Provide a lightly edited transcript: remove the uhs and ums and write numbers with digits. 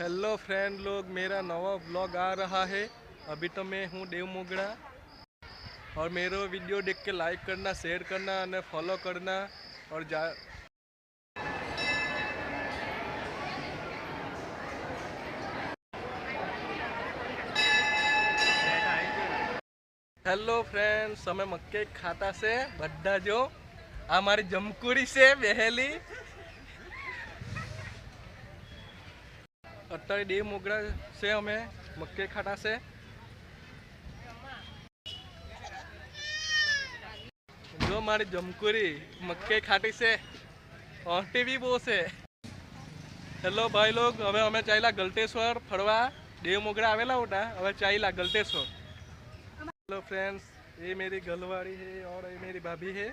Hello friend लोग, मेरा नवा ब्लॉग आ रहा है। अभी तो मैं हूँ देव मोगड़ा और मेरा वीडियो देख के लाइक करना, शेयर करना और फॉलो करना और हेलो फ्रेंड्स, અમે મક્કે ખાતા છે બધા જો આ મારી જમકુડી છે બેહેલી અત્યારે દેવ મોગરા છે અમે મક્કે ખાતા છે जो मारी जमकुरी मक्के खाटी से ऑटी भी बो से। हेलो भाई लोग, हमें हमें चाहिए गलतेश्वर फरवा देव मोगरा आवेला होता हमें चाहिए गलतेश्वर। हेलो फ्रेंड्स, ये मेरी गलवाड़ी है और ये मेरी भाभी है।